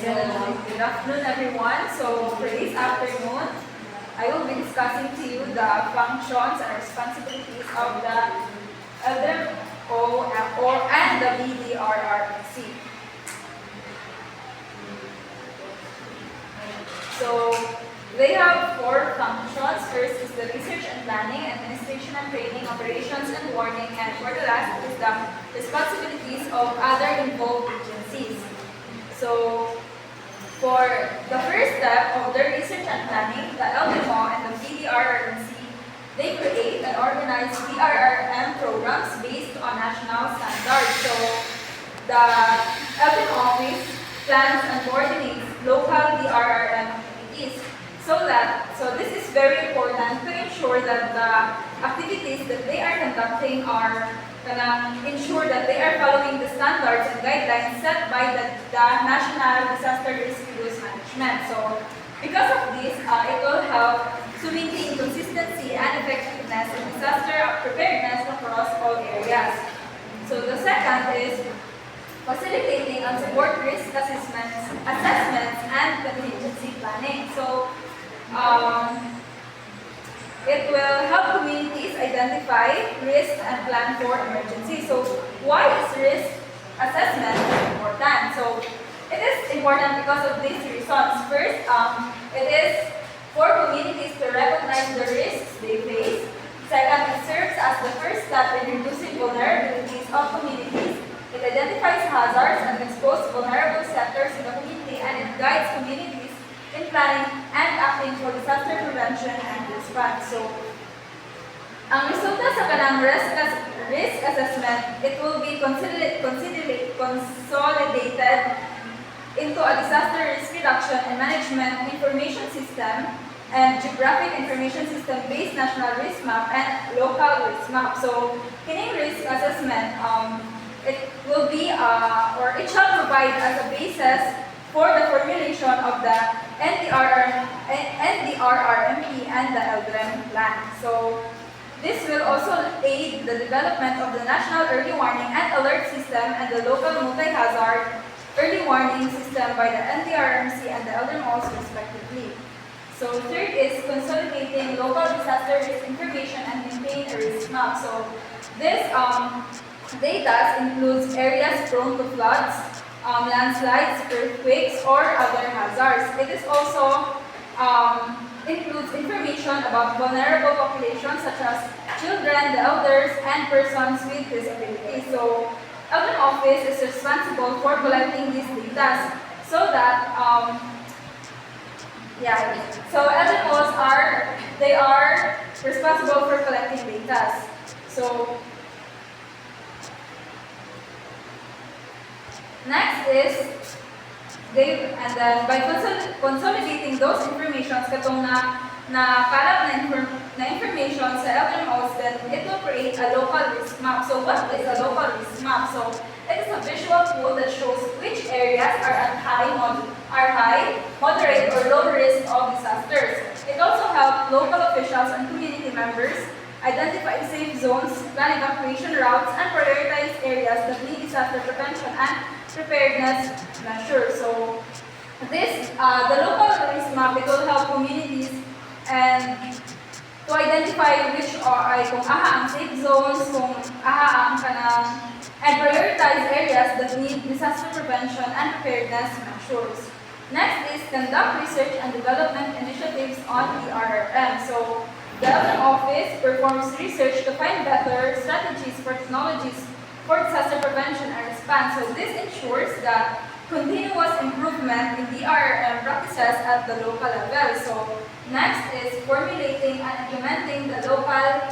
Good afternoon, everyone. So for this afternoon, I will be discussing to you the functions and responsibilities of the LDRRM and the LDRRM. So they have four functions. First is the research and planning, administration and training, operations and warning, and for the last is the responsibilities of other involved agencies. So for the first step of the research and planning, the LDMO and the LDRRM, they create and organize DRRM programs based on national standards. So the LDMO office plans and coordinates local DRRM activities. So this is very important to ensure that the activities that they are conducting are ensure that they are following the standards and guidelines set by the National Disaster Risk Reduce Management. So because of this, it will help to maintain consistency and effectiveness in disaster preparedness across all areas. So the second is facilitating and support risk assessments and contingency planning. So it will help communities identify risks and plan for emergency. So why is risk assessment important? So it is important because of these reasons. First, it is for communities to recognize the risks they face. Second, it serves as the first step in reducing vulnerabilities of communities. It identifies hazards and exposes vulnerable sectors in the community, and it guides communities in planning and acting for disaster prevention and response. So, ang resulta sa kanang risk assessment, it will be consolidated into a disaster risk reduction and management information system and geographic information system based national risk map and local risk map. So, kining risk assessment, it will be or it shall provide as a basis for the formulation of the LDRRMP and the LDRRM plan. So this will also aid the development of the National Early Warning and Alert System and the local multi-hazard early warning system by the LDRRMC and the LDRRMOs respectively. So third is consolidating local disaster risk information and maintain a risk map. So this data includes areas prone to floods, landslides, earthquakes, or other hazards. It is also includes information about vulnerable populations such as children, the elders, and persons with disabilities. So, LDRRM office is responsible for collecting these data so that LDRRMOs are responsible for collecting data. So next is by consolidating those informations katong na kalat na information sa LDRRMOs, then it will create a local risk map. So what is a local risk map? So it is a visual tool that shows which areas are at high, moderate, or low risk of disasters. It also helps local officials and community members identify safe zones, plan evacuation routes, and prioritize areas that need disaster prevention and preparedness measures. So this, the local risk map, it will help communities and to identify which are kung aha ang safe zones, kung aha ang and prioritize areas that need disaster prevention and preparedness measures. Next is conduct research and development initiatives on DRRM. So the LDRRM office performs research to find better strategies for technologies for disaster prevention and response. So this ensures the continuous improvement in DRRM practices at the local level. So next is formulating and implementing the local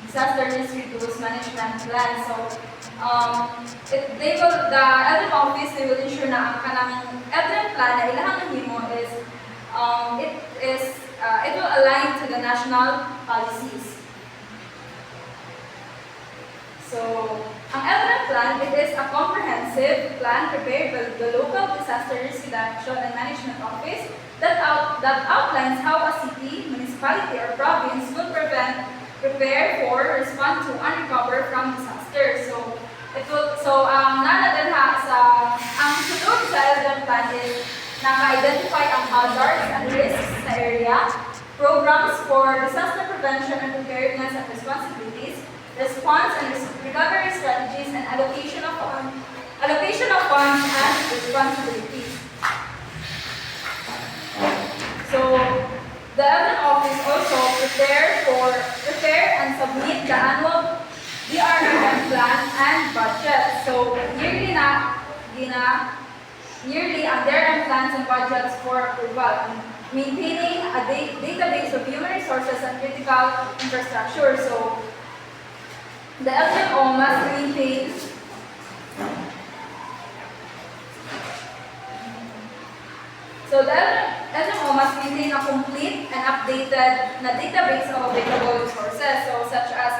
disaster risk reduce management plan. So the LDRRM office, they will ensure na ang kanang LDRRM plan na ilahang nahimo is it will align to the national policies. So, ang LDRRM plan, it is a comprehensive plan prepared by the local disaster risk reduction and management office that outlines how a city, municipality, or province will prepare for, respond to, and recover from disasters. So, ang sunod sa LDRRM plan is naka-identify ang hazards and risks sa area, programs for disaster prevention and preparedness and responsibilities, response and recovery strategies, and allocation of funds and responsibilities. So, the LDRRM office also prepare and submit the annual LDRRM plan and budget. So, yearly ang LDRRM plans and budgets for approval, and maintaining a database of human resources and critical infrastructure. So, the LDRRM must maintain a complete and updated database of available resources, so such as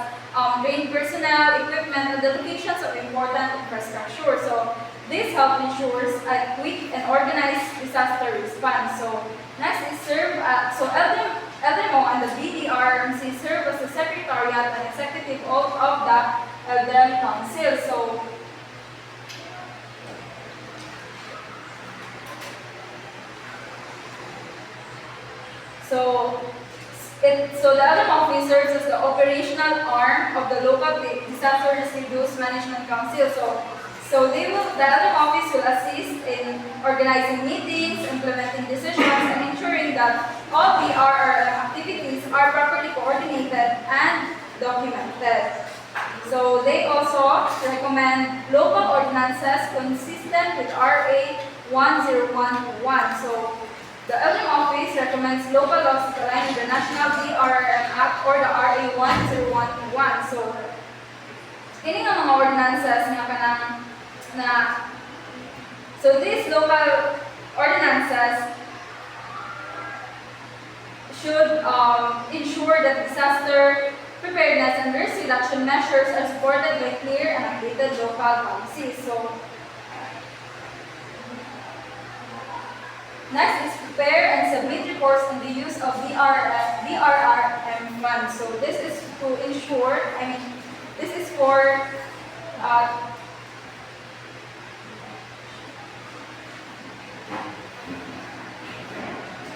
trained personnel, equipment, and the locations of important infrastructure. So this help ensures a quick and organized disaster response. So next is LDRMO and the BDRMC serve as the secretariat and executive of the LDRRM Council. So the LDRRM office serves as the operational arm of the local disaster risk reduce management council. So the LDRRM office will assist in organizing meetings, implementing decisions, and ensuring that all LDRRM activities are properly coordinated and documented. So they also recommend local ordinances consistent with RA 10121. So the LDRRM office recommends local laws to align with the National LDRRM Act or the RA 10121. So, ini nga mga ordinances so these local ordinances should ensure that disaster preparedness and risk reduction measures are supported by clear and updated local policies. So, next is prepare and submit reports on the use of LDRRM funds. So this is to ensure, this is for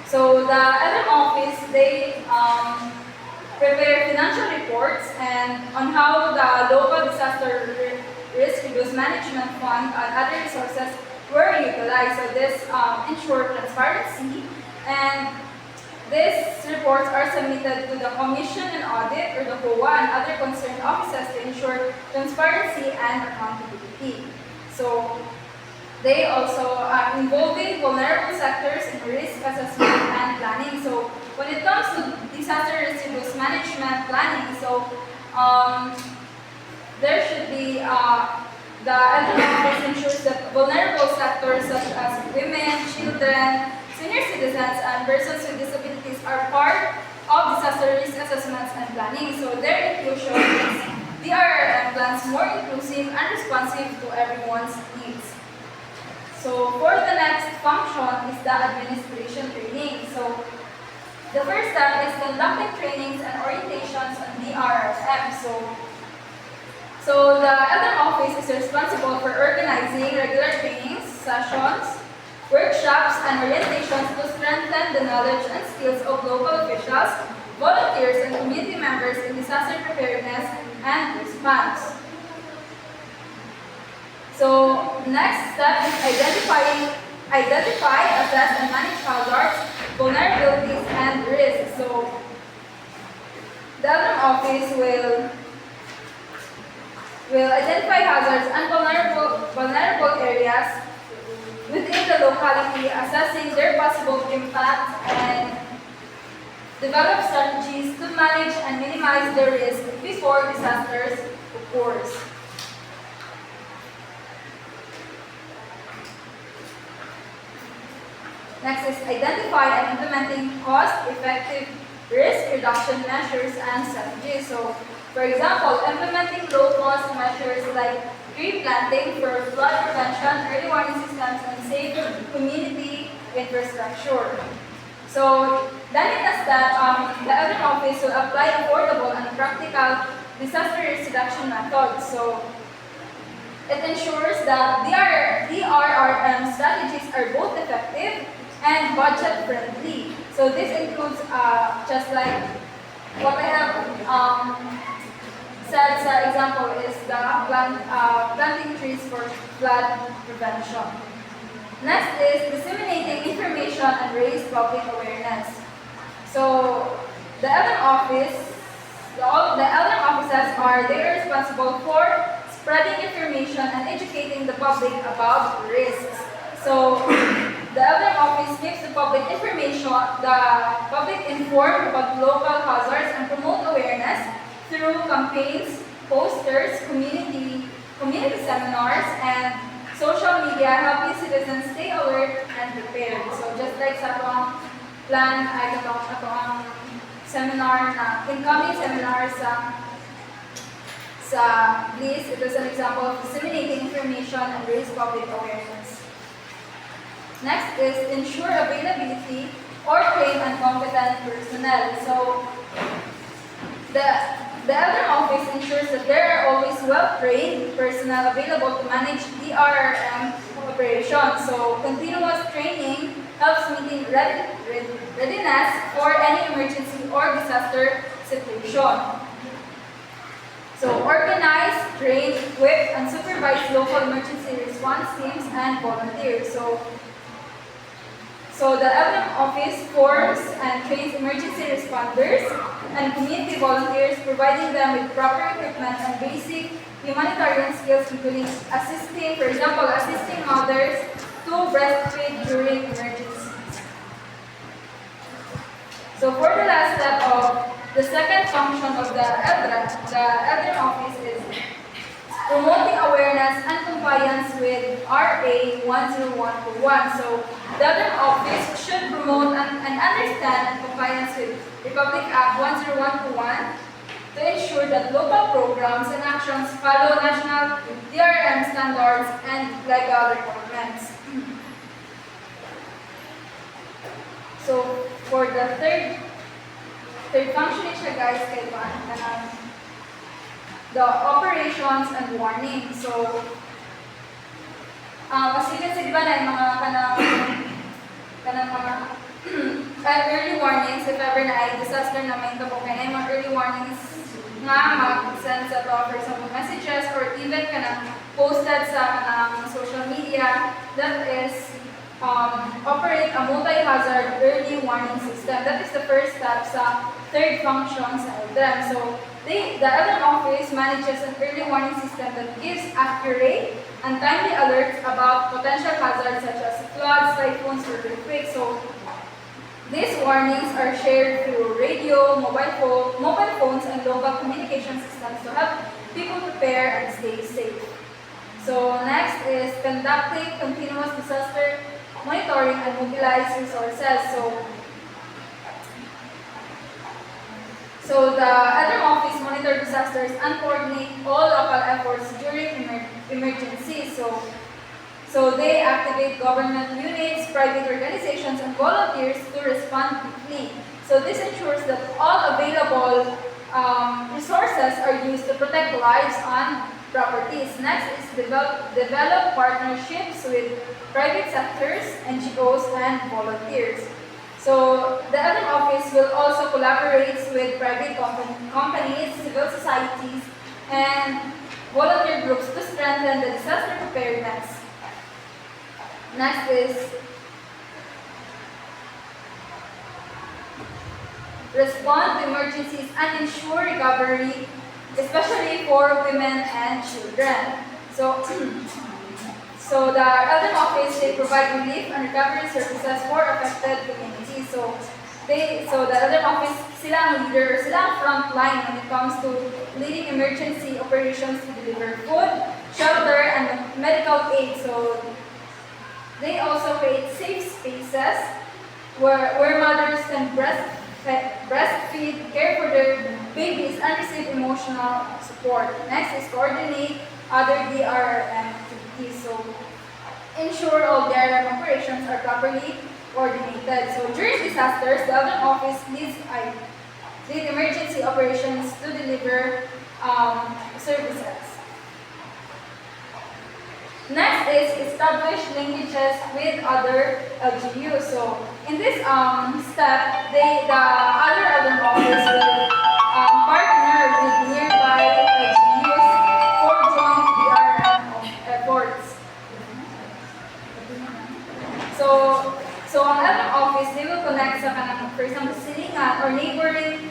so the LDRRM office, they prepare financial reports and on how the local disaster risk reduce management fund and other resources were utilized. So this ensure transparency, and these reports are submitted to the Commission and Audit or the COA and other concerned offices to ensure transparency and accountability. So they also are involving vulnerable sectors in risk assessment and planning. So when it comes to disaster risk reduce management planning, so there should be the LDRRM office ensures that vulnerable sectors such as women, children, senior citizens, and persons with disabilities are part of disaster risk assessments and planning. So their inclusion makes LDRRM plans more inclusive and responsive to everyone's needs. So for the next function is the administration training. So the first step is conducting trainings and orientations on LDRRM. So the LDRRM office is responsible for organizing regular trainings, sessions, workshops, and orientations to strengthen the knowledge and skills of local officials, volunteers, and community members in disaster preparedness and response. So next step is identify, assess, and manage hazards, vulnerabilities, and risks. So the LDRRM office will identify hazards and vulnerable areas within the locality, assessing their possible impact, and develop strategies to manage and minimize the risk before disasters occurs. Next is identify and implementing cost-effective risk reduction measures and strategies. So, for example, implementing low-cost measures like tree planting for flood prevention, early warning systems, and safe community infrastructure. So, that means that the LDRRM office will apply affordable and practical disaster risk reduction methods. So, It ensures that DRRM strategies are both effective and budget-friendly. So this includes just like what I have said sa example is the planting trees for flood prevention. Next is disseminating information and raise public awareness. So the LDRRM office, the LDRRM offices they are responsible for spreading information and educating the public about risks. So the LDRRM office keeps the public informed about local hazards and promote awareness through campaigns, posters, community seminars, and social media, helping citizens stay alert and prepared. So just like sa atong plan ay atong seminar na incoming seminar sa BLIS, it is an example of disseminating information and raise public awareness. Next is ensure availability or train and competent personnel. So the LDRRM office ensures that there are always well-trained personnel available to manage DRRM operations. So continuous training helps meeting readiness for any emergency or disaster situation. So organize, train, equip, and supervise local emergency response teams and volunteers. So the LDRRM office forms and trains emergency responders and community volunteers, providing them with proper equipment and basic humanitarian skills, including assisting mothers to breastfeed during emergencies. So for the last step of the second function of the LDRRM office is promoting awareness and compliance with RA 10141. So the LDRRM office should promote and understand compliance with Republic Act 10121 to ensure that local programs and actions follow national DRRM standards and legal requirements. So for the third function siya guys kay the operations and warning. So as you can see, diba na yung mga kanang mga early warnings if ever na ay disaster na may tabo kaya na yung mga early warnings nga mag-send sa to, for example, messages or even kanang posted sa kanang social media, that is operate a multi-hazard early warning system. That is the first step sa third function sa LDRRM. So the LDRRM office manages an early warning system that gives accurate and timely alerts about potential hazards such as floods, typhoons, or earthquakes. So these warnings are shared through radio, mobile phones, and local communication systems to help people prepare and stay safe. So next is conducting continuous disaster monitoring and mobilize resources. So the LDRRM office monitor disasters and coordinate all local efforts during emergencies. So they activate government units, private organizations, and volunteers to respond quickly. So this ensures that all available resources are used to protect lives and properties. Next is develop partnerships with private sectors, NGOs, and volunteers. So the LDRRM office will also collaborate with private companies, civil societies, and volunteer groups to strengthen the disaster preparedness. Next is respond to emergencies and ensure recovery, especially for women and children. So the LDRRM office, they provide relief and recovery services for affected communities. So the LDRRM office, sila ang leader, sila ang front line when it comes to leading emergency operations to deliver food, shelter, and medical aid. So they also create safe spaces where mothers can breastfeed, care for their babies, and receive emotional support. Next is coordinate other DRRM activities. So ensure all DRRM operations are properly coordinated. So during disasters, the LDRRM office lead emergency operations to deliver services. Next is establish linkages with other LGUs. So in this step, the other LDRRM office will partner with nearby LGUs for joint DRM efforts. So ang LDRRM office, they will connect sa kanang, for example, silingan or neighboring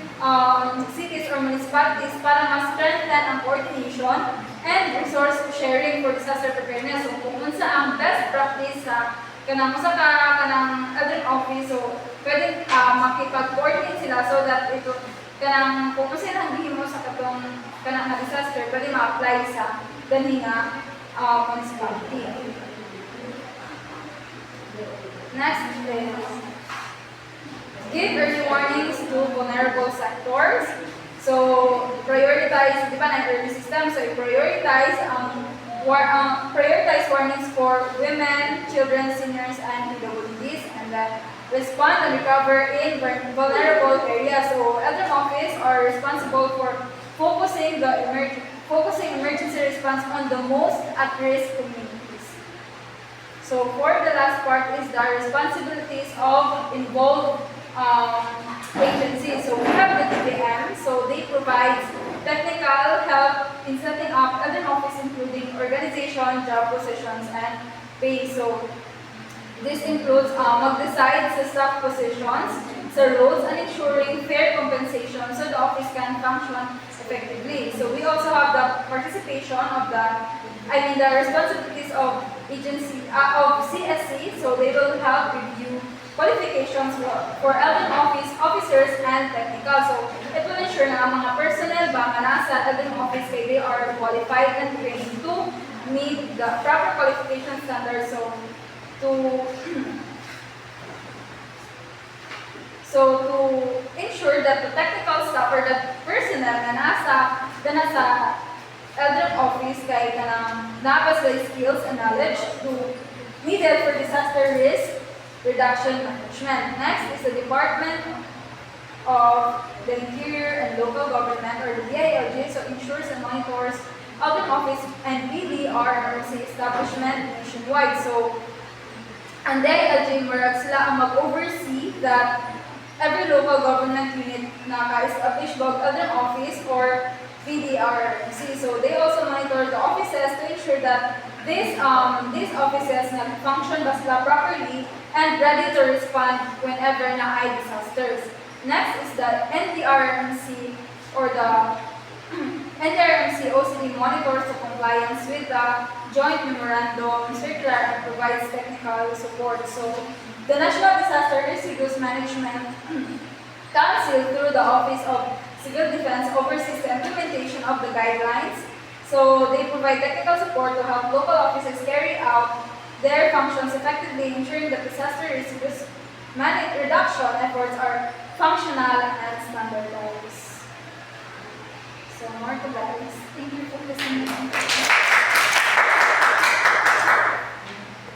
cities or municipalities para mas strengthen ang coordination and resource sharing for disaster preparedness. So kung unsa ang best practice sa kanang usa ka kanang LDRRM office, so pwede makipag-coordinate sila so that ito kanang kung unsa ang gihimo sa katong kanang disaster pwede ma-apply sa ganhi nga municipality. Next is give early warnings to vulnerable sectors. So, prioritize, di ba na early system, so prioritize prioritize warnings for women, children, seniors, and PWDs, and then respond and recover in vulnerable areas. So, LDRRM office are responsible for focusing emergency response on the most at-risk communities. So, for the last part is the responsibilities of involved agencies. So we have the DPM, so they provide technical help in setting up LDRRM office, including organization, job positions, and pay. So this includes mag-decide sa staff positions, sa roles, and ensuring fair compensation so the office can function effectively. So we also have the participation of the responsibilities of agency of CSC. So they will help review qualifications for LDRRM officers and technical. So it will ensure na ang mga personnel ba nga nasa LDRRM office kay they are qualified and trained to meet the proper qualification standards. So to ensure that the technical staff or the personnel na nasa LDRRM office kay kanang nabas the skills and knowledge to needed for disaster risk reduction management. Next is the Department of the Interior and Local Government, or the DILG, so ensures and monitors LDRRM office and LDRRM establishment nationwide. So ang DILG marag sila ang mag-oversee that every local government unit na ka-establish bag LDRRM office or LDRRM. So they also monitor the offices to ensure that these offices na function basta properly and ready to respond whenever na ay disasters. Next is the NDRRMC, or the NDRRMC OCD monitors the compliance with the Joint Memorandum Circular and provides technical support. So the National Disaster Risk Management Council, through the Office of Civil Defense, oversees the implementation of the guidelines. So they provide technical support to help local offices carry out their functions effectively, ensuring that disaster risk reduction efforts are functional and standardized.